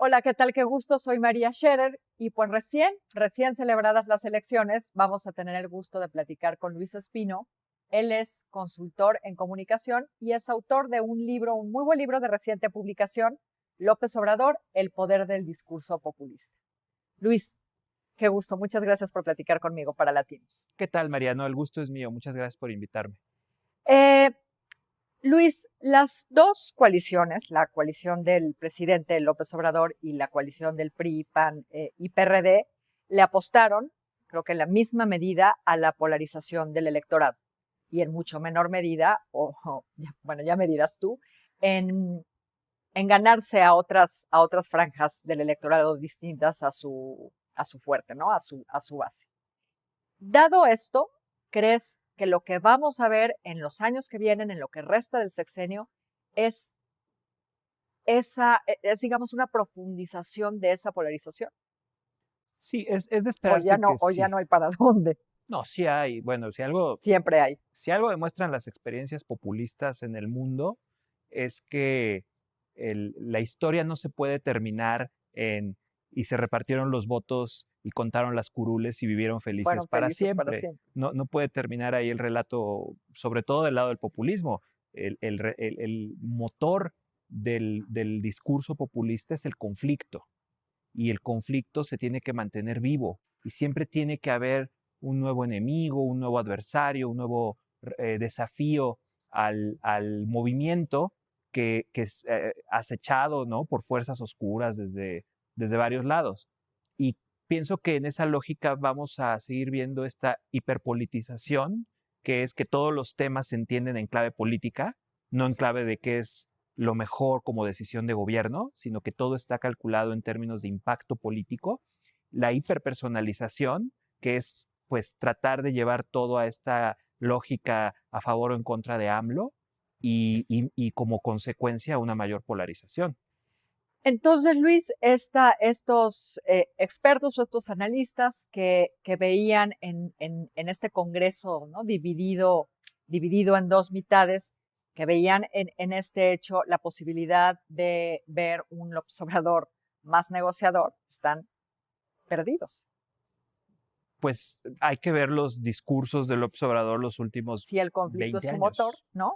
Hola, ¿qué tal? Qué gusto, soy María Scherer y pues recién celebradas las elecciones, vamos a tener el gusto de platicar con Luis Espino. Él es consultor en comunicación y es autor de un libro, un muy buen libro de reciente publicación, López Obrador, El poder del discurso populista. Luis, qué gusto, muchas gracias por platicar conmigo para Latinos. ¿Qué tal, Mariano? El gusto es mío. Muchas gracias por invitarme. Eh, Luis, las dos coaliciones, la coalición del presidente López Obrador y la coalición del PRI, PAN y PRD, le apostaron, creo que en la misma medida, a la polarización del electorado y en mucho menor medida, bueno, ya me dirás tú, en, en ganarse a otras franjas del electorado distintas a su fuerte, ¿no? A su base. Dado esto, ¿crees que lo que vamos a ver en los años que vienen, en lo que resta del sexenio, es digamos, una profundización de esa polarización? Sí, es de esperarse que O ya sí. no hay para dónde. No, sí hay. Bueno, Siempre hay. si algo demuestran las experiencias populistas en el mundo, es que la historia no se puede terminar en y se repartieron los votos y contaron las curules y vivieron felices Fueron para felices para siempre. siempre. No puede terminar ahí el relato, sobre todo del lado del populismo. El motor del discurso populista es el conflicto. Y el conflicto se tiene que mantener vivo y siempre tiene que haber un nuevo enemigo, un nuevo adversario, un nuevo desafío al movimiento que es acechado, ¿no?, por fuerzas oscuras desde varios lados. Y pienso que en esa lógica vamos a seguir viendo esta hiperpolitización, que es que todos los temas se entienden en clave política, no en clave de qué es lo mejor como decisión de gobierno, sino que todo está calculado en términos de impacto político. La hiperpersonalización, que es pues tratar de llevar todo a esta lógica a favor o en contra de AMLO y como consecuencia una mayor polarización. Entonces, Luis, estos expertos o estos analistas que veían en este Congreso, ¿no?, dividido en dos mitades, que veían en este hecho la posibilidad de ver un López Obrador más negociador, están perdidos. Pues hay que ver los discursos de López Obrador los últimos Si el conflicto es 20 su motor, años. ¿no?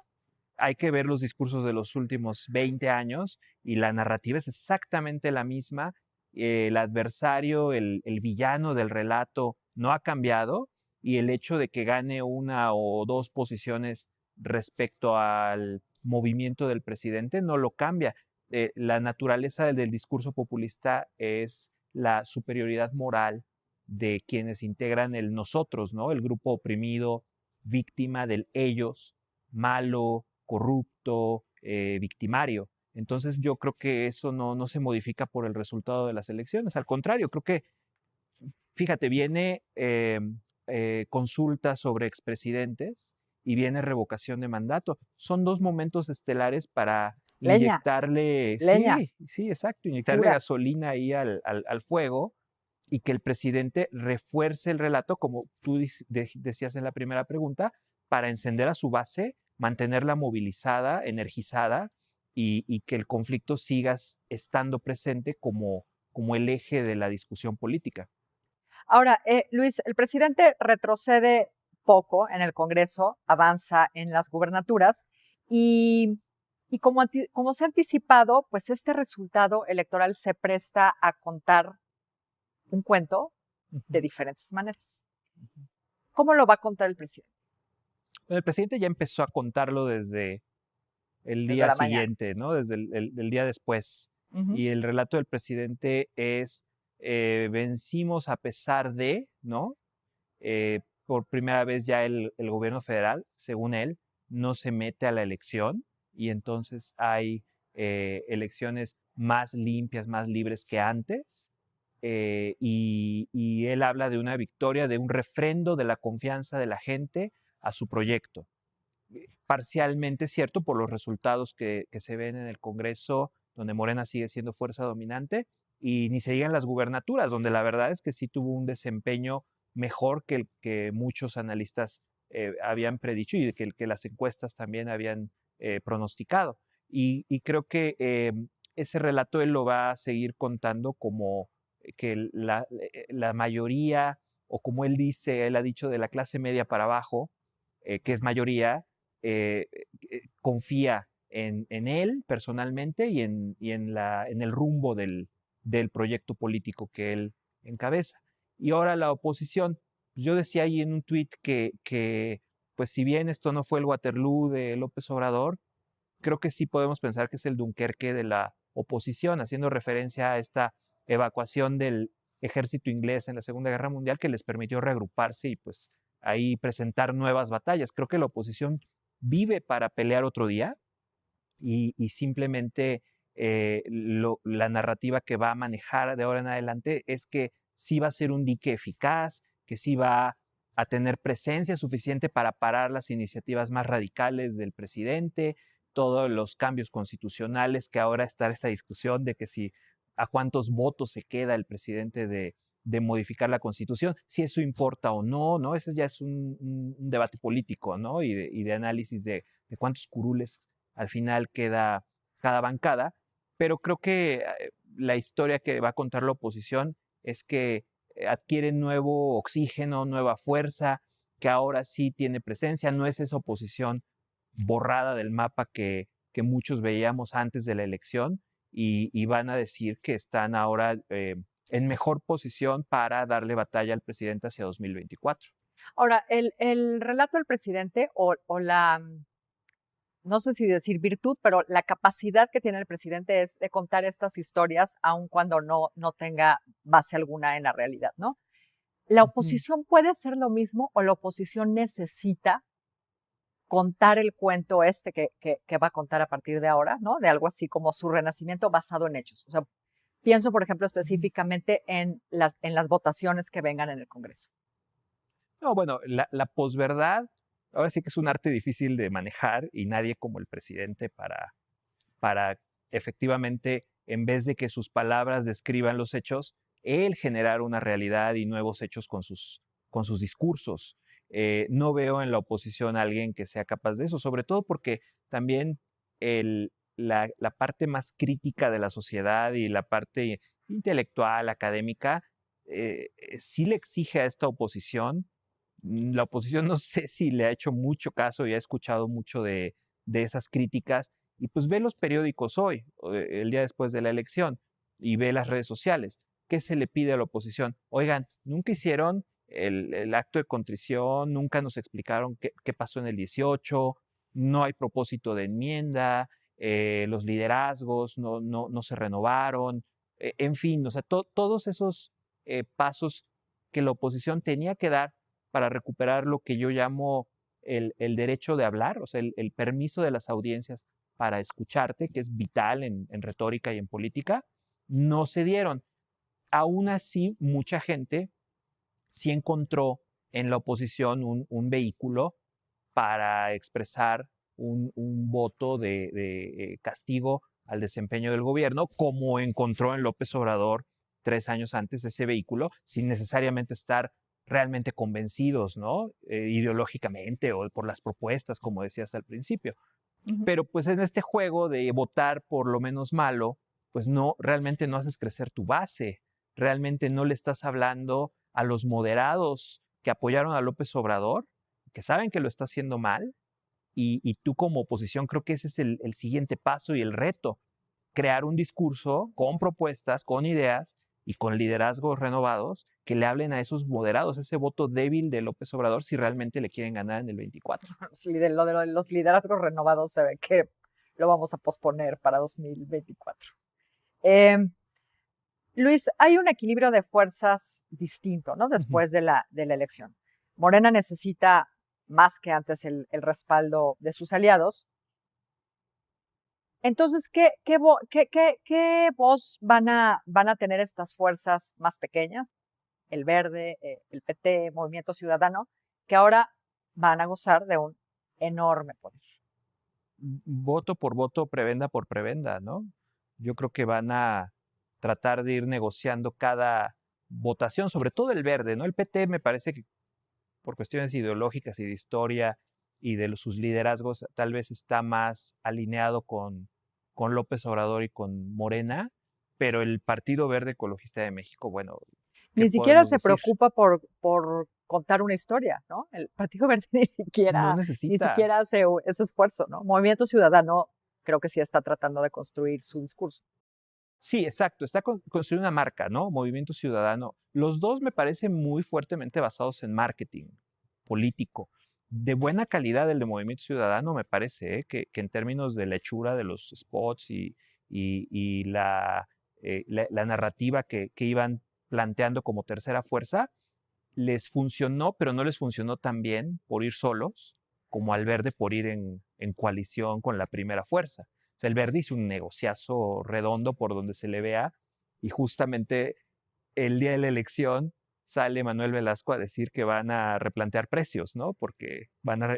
Hay que ver los discursos de los últimos 20 años y la narrativa es exactamente la misma. El adversario, el villano del relato no ha cambiado y el hecho de que gane una o dos posiciones respecto al movimiento del presidente no lo cambia. La naturaleza del discurso populista es la superioridad moral de quienes integran el nosotros, ¿no? El grupo oprimido, víctima del ellos, malo, corrupto, victimario. Entonces yo creo que eso no se modifica por el resultado de las elecciones. Al contrario, creo que, fíjate, viene consulta sobre expresidentes y viene revocación de mandato. Son dos momentos estelares para Leña, inyectarle, leña, sí, exacto, inyectarle pura. gasolina ahí al fuego y que el presidente refuerce el relato, como tú decías en la primera pregunta, para encender a su base, mantenerla movilizada, energizada y que el conflicto siga estando presente como el eje de la discusión política. Ahora, Luis, el presidente retrocede poco en el Congreso, avanza en las gubernaturas y, y como se ha anticipado, pues este resultado electoral se presta a contar un cuento de Ujú. diferentes maneras. ¿Cómo lo va a contar el presidente? Bueno, el presidente ya empezó a contarlo desde el Desde día la mañana. siguiente, ¿no? Desde el día después. Ujú. Y el relato del presidente es, vencimos a pesar de, ¿no? Por primera vez ya el gobierno federal, según él, no se mete a la elección y entonces hay elecciones más limpias, más libres que antes. Y él habla de una victoria, de un refrendo de la confianza de la gente a su proyecto. Parcialmente cierto por los resultados que se ven en el Congreso, donde Morena sigue siendo fuerza dominante, y ni se digan las gubernaturas, donde la verdad es que sí tuvo un desempeño mejor que el que muchos analistas habían predicho y que las encuestas también habían pronosticado. Y creo que ese relato él lo va a seguir contando como que la mayoría, o como él dice, él ha dicho de la clase media para abajo, que es mayoría, confía en él personalmente en el rumbo del proyecto político que él encabeza. Y ahora la oposición, pues yo decía ahí en un tuit que, pues si bien esto no fue el Waterloo de López Obrador, creo que sí podemos pensar que es el Dunkerque de la oposición, haciendo referencia a esta evacuación del ejército inglés en la Segunda Guerra Mundial que les permitió reagruparse y pues ahí presentar nuevas batallas. Creo que la oposición vive para pelear otro día y simplemente la narrativa que va a manejar de ahora en adelante es que sí va a ser un dique eficaz, que sí va a tener presencia suficiente para parar las iniciativas más radicales del presidente, todos los cambios constitucionales, que ahora está esta discusión de que si a cuántos votos se queda el presidente de modificar la Constitución, si eso importa o no, ¿no? Ese ya es un debate político, ¿no? Y de análisis de cuántos curules al final queda cada bancada, pero creo que la historia que va a contar la oposición es que adquiere nuevo oxígeno, nueva fuerza, que ahora sí tiene presencia, no es esa oposición borrada del mapa que muchos veíamos antes de la elección y van a decir que están ahora en mejor posición para darle batalla al presidente hacia 2024. Ahora, el relato del presidente o la, no sé si decir virtud, pero la capacidad que tiene el presidente es de contar estas historias aun cuando no tenga base alguna en la realidad, ¿no? ¿La Ujú. oposición puede hacer lo mismo o la oposición necesita contar el cuento este que va a contar a partir de ahora, ¿no? De algo así como su renacimiento basado en hechos. O sea, pienso, por ejemplo, específicamente en las votaciones que vengan en el Congreso. No, bueno, la posverdad, ahora sí que es un arte difícil de manejar y nadie como el presidente para efectivamente, en vez de que sus palabras describan los hechos, él generar una realidad y nuevos hechos con sus discursos. No veo en la oposición a alguien que sea capaz de eso, sobre todo porque también la parte más crítica de la sociedad y la parte intelectual, académica, sí le exige a esta oposición. La oposición no sé si le ha hecho mucho caso y ha escuchado mucho de esas críticas y pues ve los periódicos hoy, el día después de la elección, y ve las redes sociales. ¿Qué se le pide a la oposición? Oigan, nunca hicieron el acto de contrición, nunca nos explicaron qué pasó en el 18, no hay propósito de enmienda, los liderazgos no se renovaron, en fin, o sea, todos esos pasos que la oposición tenía que dar para recuperar lo que yo llamo el derecho de hablar, o sea, el permiso de las audiencias para escucharte, que es vital en retórica y en política, no se dieron. Aún así, mucha gente sí encontró en la oposición un vehículo para expresar un voto de castigo al desempeño del gobierno, como encontró en López Obrador 3 años antes ese vehículo, sin necesariamente estar realmente convencidos, ¿no? Ideológicamente o por las propuestas, como decías al principio. Ujú. Pero pues en este juego de votar por lo menos malo, pues no, realmente no haces crecer tu base, realmente no le estás hablando a los moderados que apoyaron a López Obrador, que saben que lo está haciendo mal, y tú como oposición creo que ese es el siguiente paso y el reto, crear un discurso con propuestas, con ideas y con liderazgos renovados que le hablen a esos moderados, ese voto débil de López Obrador si realmente le quieren ganar en el 24. Sí, de los liderazgos renovados se ve que lo vamos a posponer para 2024. Em, Luis, hay un equilibrio de fuerzas distinto, ¿no? Ujú. Después de la elección. Morena necesita más que antes el respaldo de sus aliados. Entonces, ¿qué voz van a tener estas fuerzas más pequeñas? El Verde, el PT, Movimiento Ciudadano, que ahora van a gozar de un enorme poder. Voto por voto, prebenda por prebenda, ¿no? Yo creo que van a tratar de ir negociando cada votación, sobre todo el verde, ¿no? El PT me parece que por cuestiones ideológicas y de historia y de sus liderazgos, tal vez está más alineado con López Obrador y con Morena, pero el Partido Verde Ecologista de México, bueno, ¿qué Ni siquiera podemos se decir? preocupa por contar una historia, ¿no? El Partido Verde No ni necesita. siquiera hace ese esfuerzo, ¿no? Movimiento Ciudadano creo que sí está tratando de construir su discurso. Sí, exacto, está construyendo una marca, ¿no? Movimiento Ciudadano. Los dos me parecen muy fuertemente basados en marketing político. De buena calidad el de Movimiento Ciudadano me parece, que en términos de la hechura de los spots y la narrativa que iban planteando como tercera fuerza, les funcionó, pero no les funcionó tan bien por ir solos como al Verde por ir en coalición con la primera fuerza. O sea, el Verde hizo un negociazo redondo por donde se le vea y justamente el día de la elección sale Manuel Velasco a decir que van a replantear precios, ¿no? Porque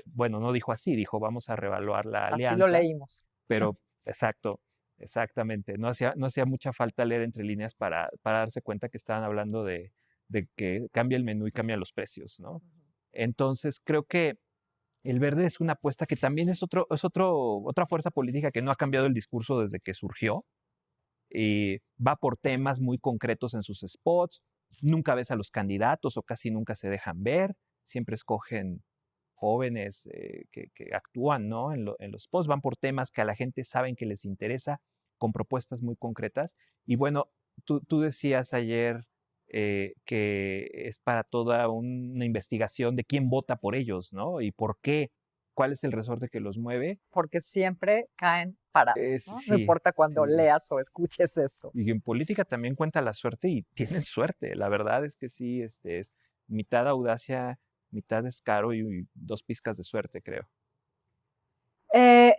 bueno, no dijo así, dijo vamos a revaluar la Así lo alianza, leímos. pero exacto, exactamente. No hacía mucha falta leer entre líneas para darse cuenta que estaban hablando de que cambia el menú y cambia los precios, ¿no? Entonces, creo que el Verde es una apuesta que también otra fuerza política que no ha cambiado el discurso desde que surgió. Y va por temas muy concretos en sus spots. Nunca ves a los candidatos o casi nunca se dejan ver. Siempre escogen jóvenes que actúan, ¿no? En los spots. Van por temas que a la gente saben que les interesa, con propuestas muy concretas. Y bueno, tú decías ayer que es para toda una investigación de quién vota por ellos, ¿no? Y por qué, cuál es el resorte que los mueve. Porque siempre caen parados, ¿no? No Sí, importa cuando sí. leas o escuches esto. Y en política también cuenta la suerte y tienen suerte. La verdad es que sí, es mitad audacia, mitad descaro y dos pizcas de suerte, creo. Eh,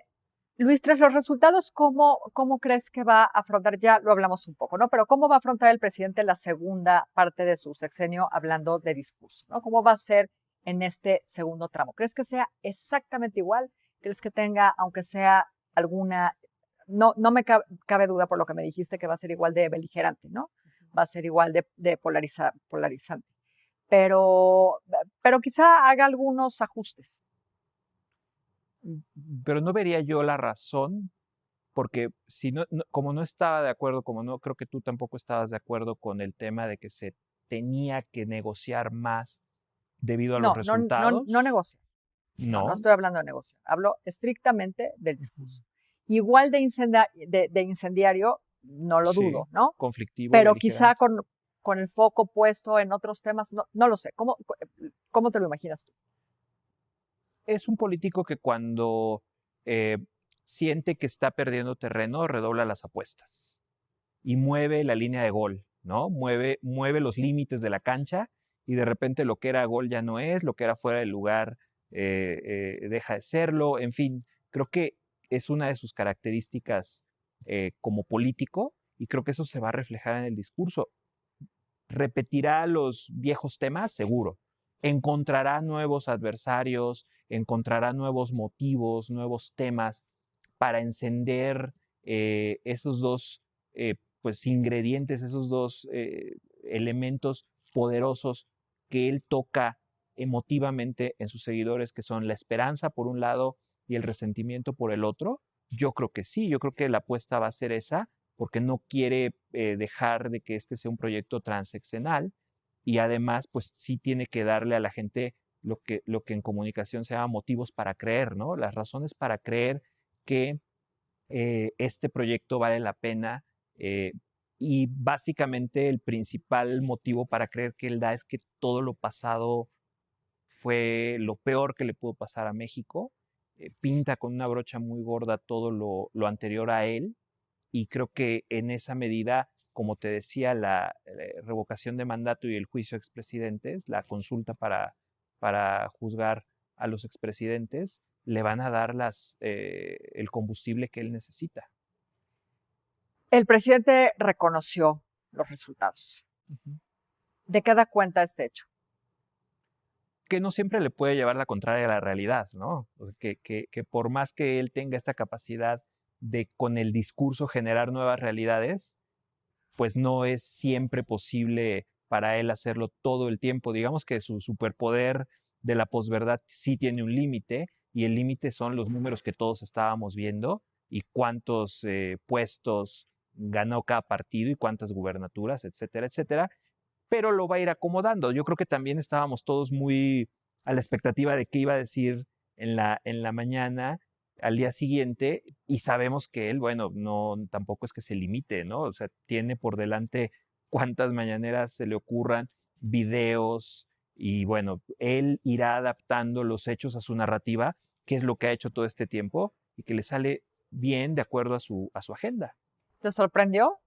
Luis, tras los resultados, ¿cómo crees que va a afrontar? Ya lo hablamos un poco, ¿no? Pero ¿cómo va a afrontar el presidente la segunda parte de su sexenio hablando de discurso, ¿no? ¿Cómo va a ser en este segundo tramo? ¿Crees que sea exactamente igual? ¿Crees que tenga, aunque sea alguna, no me cabe duda por lo que me dijiste que va a ser igual de beligerante, ¿no? Va a ser igual de polarizante, pero quizá haga algunos ajustes. Pero no vería yo la razón, porque si como no estaba de acuerdo, como no creo que tú tampoco estabas de acuerdo con el tema de que se tenía que negociar más debido a los No resultados, negocio. No no, estoy hablando de negocio. Hablo estrictamente del discurso. Igual de incendiario, no lo sí, dudo, ¿no? conflictivo, Pero quizá beligerante. con el foco puesto en otros temas, no lo sé. ¿Cómo te lo imaginas tú? Es un político que cuando eh, siente que está perdiendo terreno, redobla las apuestas y mueve la línea de gol, ¿no? Mueve los límites de la cancha y de repente lo que era gol ya no es, lo que era fuera del lugar deja de serlo, en fin, creo que es una de sus características como político y creo que eso se va a reflejar en el discurso. ¿Repetirá los viejos temas? Seguro. ¿Encontrará nuevos adversarios? ¿Encontrará nuevos motivos, nuevos temas para encender esos dos pues, ingredientes, esos dos elementos poderosos que él toca emotivamente en sus seguidores, que son la esperanza por un lado y el resentimiento por el otro? Yo creo que sí, yo creo que la apuesta va a ser esa, porque no quiere dejar de que este sea un proyecto transeccional y además, pues sí tiene que darle a la gente lo que en comunicación se llama motivos para creer, ¿no? Las razones para creer que este proyecto vale la pena y básicamente el principal motivo para creer que él da es que todo lo pasado fue lo peor que le pudo pasar a México. Pinta con una brocha muy gorda todo lo anterior a él y creo que en esa medida, como te decía, la revocación de mandato y el juicio a expresidentes, la consulta para juzgar a los expresidentes, le van a dar el combustible que él necesita. El presidente reconoció los resultados. Ujú. ¿De qué da cuenta este hecho? Que no siempre le puede llevar la contraria a la realidad, ¿no? Que por más que él tenga esta capacidad de con el discurso generar nuevas realidades, pues no es siempre posible para él hacerlo todo el tiempo. Digamos que su superpoder de la posverdad sí tiene un límite y el límite son los números que todos estábamos viendo y cuántos puestos ganó cada partido y cuántas gubernaturas, etcétera, etcétera, pero lo va a ir acomodando. Yo creo que también estábamos todos muy a la expectativa de qué iba a decir en la mañana al día siguiente, y sabemos que él, bueno, no, tampoco es que se limite, ¿no? O sea, tiene por delante cuántas mañaneras se le ocurran, videos, y bueno, él irá adaptando los hechos a su narrativa, que es lo que ha hecho todo este tiempo, y que le sale bien de acuerdo a su agenda. ¿Te sorprendió?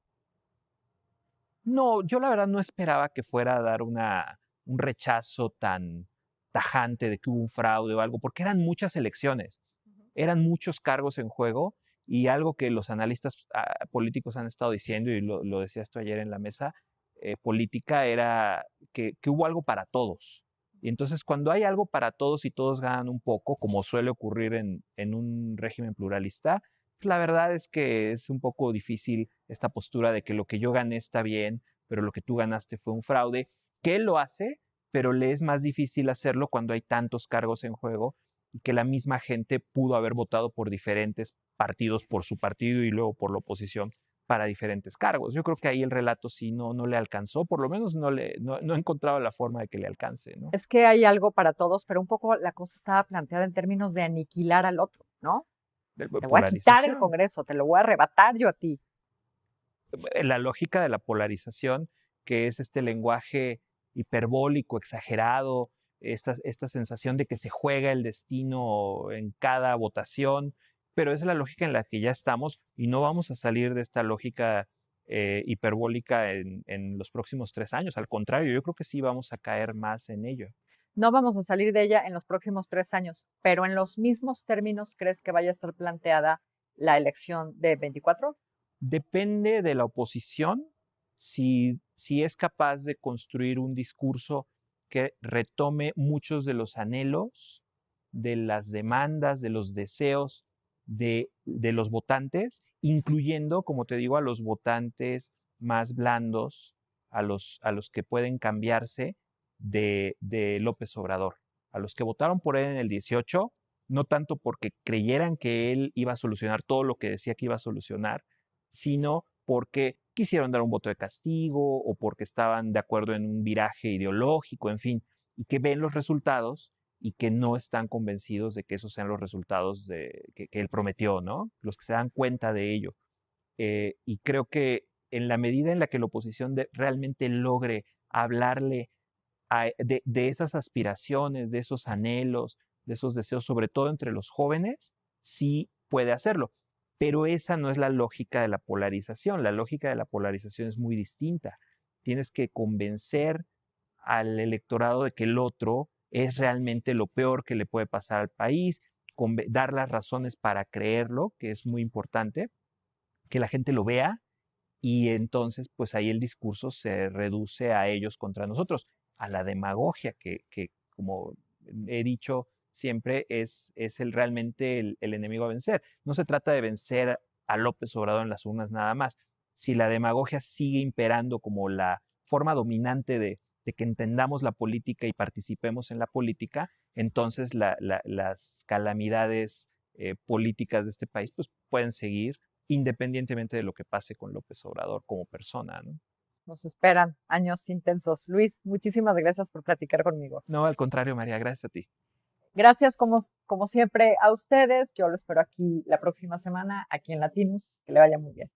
No, yo la verdad no esperaba que fuera a dar un rechazo tan tajante de que hubo un fraude o algo, porque eran muchas elecciones, eran muchos cargos en juego, y algo que los analistas políticos han estado diciendo, y lo decías tú ayer en la mesa política, era que hubo algo para todos. Y entonces cuando hay algo para todos y todos ganan un poco, como suele ocurrir en un régimen pluralista, pues la verdad es que es un poco difícil esta postura de que lo que yo gané está bien, pero lo que tú ganaste fue un fraude, que él lo hace, pero le es más difícil hacerlo cuando hay tantos cargos en juego y que la misma gente pudo haber votado por diferentes partidos, por su partido y luego por la oposición para diferentes cargos. Yo creo que ahí el relato sí no le alcanzó, por lo menos no encontraba la forma de que le alcance, ¿no? Es que hay algo para todos, pero un poco la cosa estaba planteada en términos de aniquilar al otro, ¿no? De Te voy a quitar el polarización. Congreso, te lo voy a arrebatar yo a ti. La lógica de la polarización, que es este lenguaje hiperbólico, exagerado, esta sensación de que se juega el destino en cada votación, pero esa es la lógica en la que ya estamos y no vamos a salir de esta lógica hiperbólica en los próximos 3 años. Al contrario, yo creo que sí vamos a caer más en ello. No vamos a salir de ella en los próximos 3 años, pero en los mismos términos, ¿crees que vaya a estar planteada la elección de 24? Depende de la oposición si es capaz de construir un discurso que retome muchos de los anhelos, de las demandas, de los deseos de los votantes, incluyendo, como te digo, a los votantes más blandos, a los que pueden cambiarse de López Obrador, a los que votaron por él en el 18, no tanto porque creyeran que él iba a solucionar todo lo que decía que iba a solucionar, sino porque quisieron dar un voto de castigo o porque estaban de acuerdo en un viraje ideológico, en fin, y que ven los resultados y que no están convencidos de que esos sean los resultados que él prometió, ¿no? Los que se dan cuenta de ello. Y creo que en la medida en la que la oposición realmente logre hablarle de esas aspiraciones, de esos anhelos, de esos deseos, sobre todo entre los jóvenes, sí puede hacerlo. Pero esa no es la lógica de la polarización. La lógica de la polarización es muy distinta. Tienes que convencer al electorado de que el otro es realmente lo peor que le puede pasar al país, dar las razones para creerlo, que es muy importante, que la gente lo vea, y entonces pues ahí el discurso se reduce a ellos contra nosotros, a la demagogia que como he dicho siempre es realmente el enemigo a vencer. No se trata de vencer a López Obrador en las urnas nada más. Si la demagogia sigue imperando como la forma dominante de que entendamos la política y participemos en la política, entonces las calamidades políticas de este país pues pueden seguir independientemente de lo que pase con López Obrador como persona, ¿no? Nos esperan años intensos. Luis, muchísimas gracias por platicar conmigo. No, al contrario, María, gracias a ti. Gracias como siempre a ustedes. Yo lo espero aquí la próxima semana, aquí en Latinus. Que le vaya muy bien.